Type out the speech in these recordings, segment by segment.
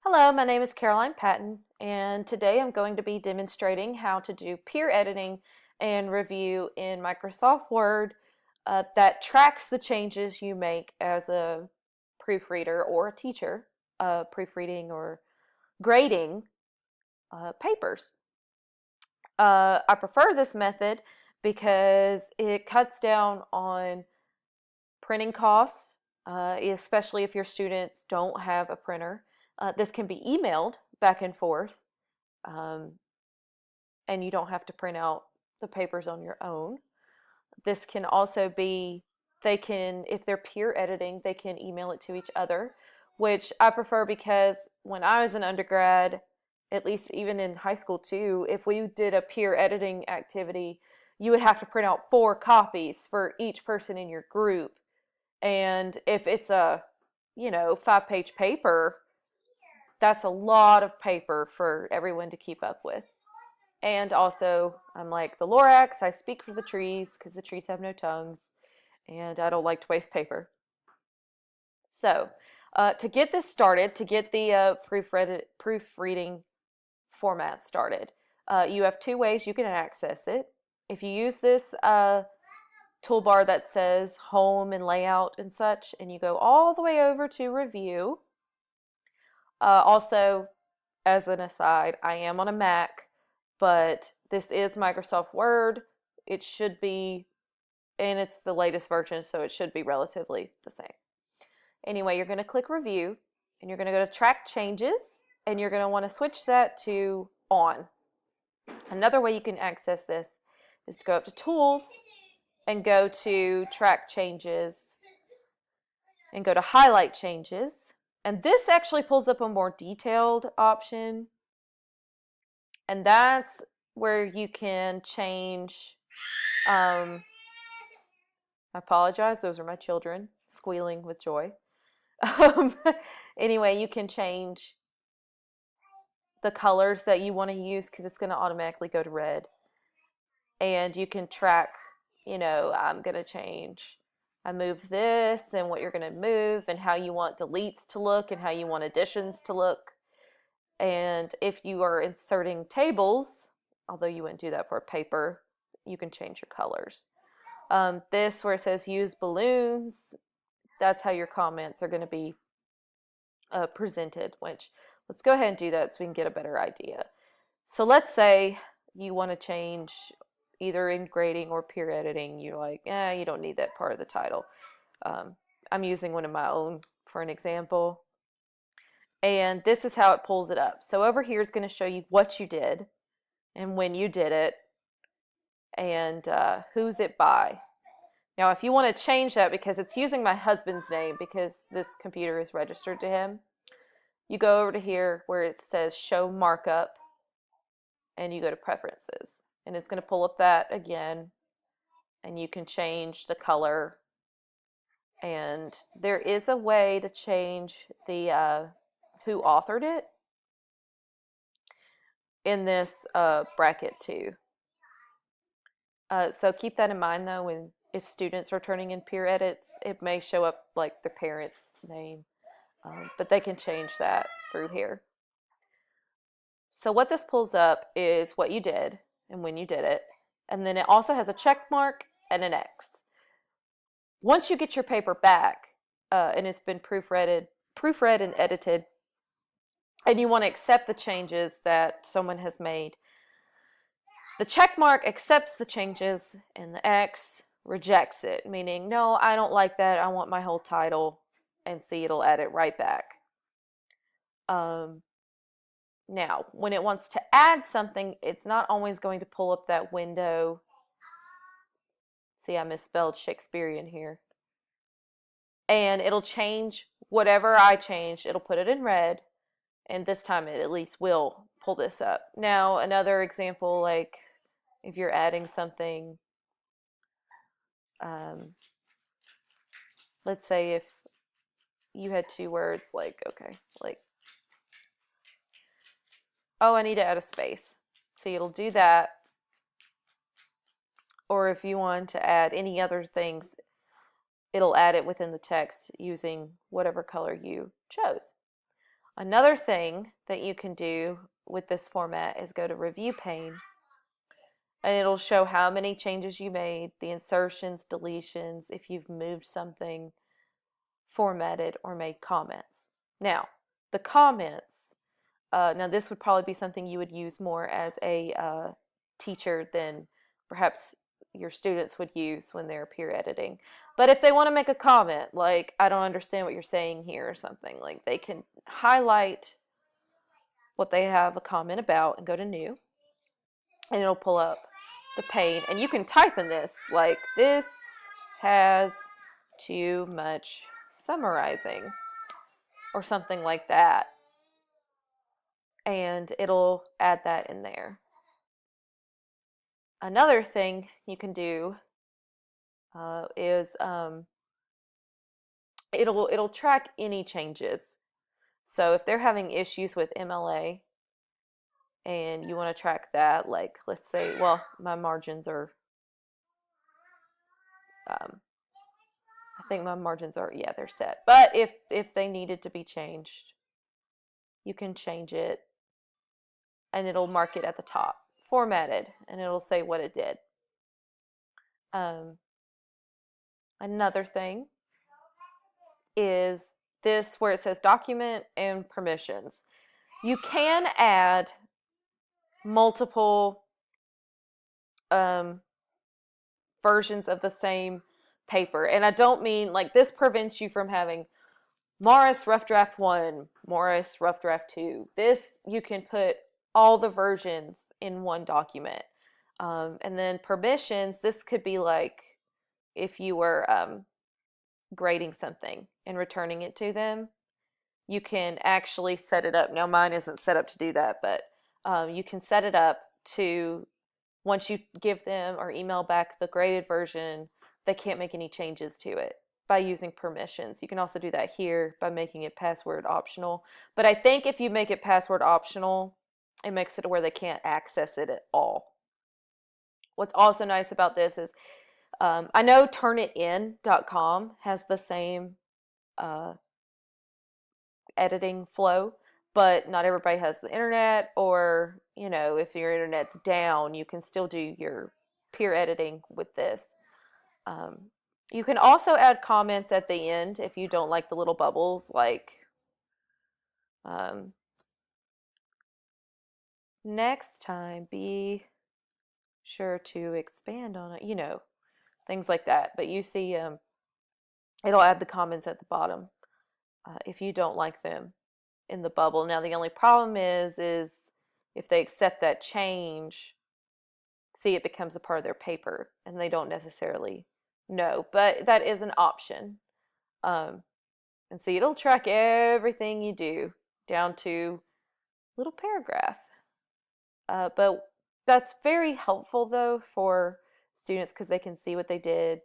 Hello, my name is Caroline Patton, and today I'm going to be demonstrating how to do peer editing and review in Microsoft Word that tracks the changes you make as a proofreader or a teacher, proofreading or grading papers. I prefer this method because it cuts down on printing costs, especially if your students don't have a printer. This can be emailed back and forth, um, and you don't have to print out the papers on your own. This can also be, they can, if they're peer editing, they can email it to each other, which I prefer because when I was an undergrad, at least even in high school too, if we did a peer editing activity, you would have to print out 4 copies for each person in your group. And if it's a, 5-page paper, that's a lot of paper for everyone to keep up with. And also, I'm like the Lorax, I speak for the trees because the trees have no tongues, and I don't like to waste paper. So, to get this started, to get the proofreading format started, you have 2 ways you can access it. If you use this toolbar that says home and layout and such, and you go all the way over to review. Also, as an aside, I am on a Mac, but this is Microsoft Word. It should be, and it's the latest version, so it should be relatively the same. Anyway, you're going to click review, and you're going to go to track changes, and you're going to want to switch that to on. Another way you can access this is to go up to tools and go to track changes and go to highlight changes. And this actually pulls up a more detailed option. And that's where you can change. I apologize, those are my children squealing with joy. Anyway, you can change the colors that you want to use because it's going to automatically go to red. And you can track, I'm going to change. I move this and what you're going to move and how you want deletes to look and how you want additions to look. And if you are inserting tables, although you wouldn't do that for a paper, you can change your colors. This where it says use balloons, that's how your comments are going to be presented, which let's go ahead and do that so we can get a better idea. So let's say you want to change either in grading or peer editing. You're like, you don't need that part of the title. I'm using one of my own for an example. And this is how it pulls it up. So over here is going to show you what you did and when you did it and who's it by. Now, if you want to change that because it's using my husband's name because this computer is registered to him, you go over to here where it says show markup and you go to preferences. And it's going to pull up that again and you can change the color. And there is a way to change the who authored it in this bracket too. So keep that in mind though, if students are turning in peer edits, it may show up like the parent's name, but they can change that through here. So what this pulls up is what you did and when you did it, and then it also has a check mark and an X. Once you get your paper back and it's been proofread and edited, and you want to accept the changes that someone has made, the check mark accepts the changes and the X rejects it, meaning, no, I don't like that. I want my whole title, and see, it'll add it right back. Now, when it wants to add something, it's not always going to pull up that window. See, I misspelled Shakespearean here. And it'll change whatever I changed. It'll put it in red. And this time it at least will pull this up. Now, another example, like if you're adding something, let's say if you had 2 words, like, okay, like, oh, I need to add a space. See, it'll do that. Or if you want to add any other things, it'll add it within the text using whatever color you chose. Another thing that you can do with this format is go to review pane, and it'll show how many changes you made, the insertions, deletions, if you've moved something, formatted, or made comments. Now, the comments, now this would probably be something you would use more as a teacher than perhaps your students would use when they're peer editing. But if they want to make a comment, like, I don't understand what you're saying here or something, like they can highlight what they have a comment about and go to new, and it'll pull up the pane, and you can type in this, like, this has too much summarizing or something like that, and it'll add that in there. Another thing you can do is it'll track any changes. So if they're having issues with MLA and you want to track that, like, let's say, well, my margins are, I think my margins are, yeah, they're set. But if they needed to be changed, you can change it, and it'll mark it at the top, formatted, and it'll say what it did. Another thing is this where it says document and permissions. You can add multiple versions of the same paper. And I don't mean, like, this prevents you from having Morris Rough Draft 1, Morris Rough Draft 2. This, you can put all the versions in one document. And then permissions, this could be like if you were grading something and returning it to them, you can actually set it up. Now, mine isn't set up to do that, but you can set it up to, once you give them or email back the graded version, they can't make any changes to it by using permissions. You can also do that here by making it password optional. But I think if you make it password optional, it makes it where they can't access it at all. What's also nice about this is I know turnitin.com has the same editing flow, but not everybody has the internet, or, you know, if your internet's down, you can still do your peer editing with this. You can also add comments at the end if you don't like the little bubbles, like next time be sure to expand on it, you know, things like that. But you see, it'll add the comments at the bottom if you don't like them in the bubble. Now, the only problem is if they accept that change, see, it becomes a part of their paper and they don't necessarily know, but that is an option. And see, it'll track everything you do down to little paragraph. But that's very helpful though for students because they can see what they did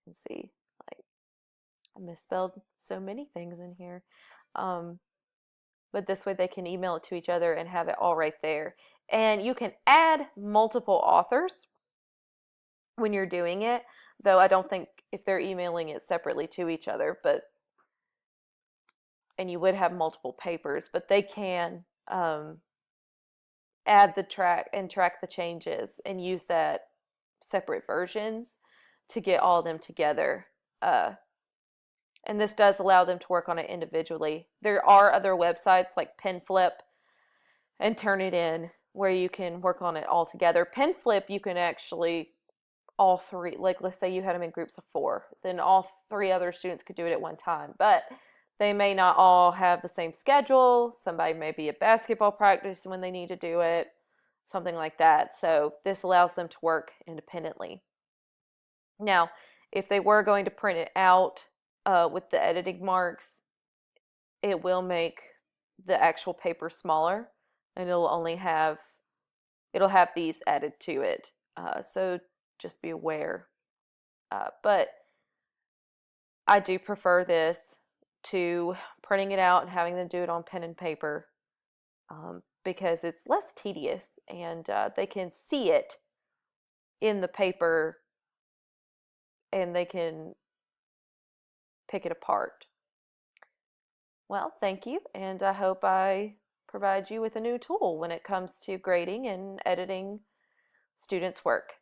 and see, like, I misspelled so many things in here. But this way they can email it to each other and have it all right there. And you can add multiple authors when you're doing it, though I don't think if they're emailing it separately to each other, but, and you would have multiple papers, but they can add the track and track the changes and use that separate versions to get all of them together. And this does allow them to work on it individually. There are other websites like PenFlip and Turnitin where you can work on it all together. PenFlip, you can actually, all three, like let's say you had them in groups of 4, then all 3 other students could do it at one time. But they may not all have the same schedule. Somebody may be at basketball practice when they need to do it, something like that. So this allows them to work independently. Now, if they were going to print it out with the editing marks, it will make the actual paper smaller, and it'll have these added to it. So just be aware. But I do prefer this to printing it out and having them do it on pen and paper because it's less tedious, and they can see it in the paper and they can pick it apart. Well, thank you, and I hope I provide you with a new tool when it comes to grading and editing students' work.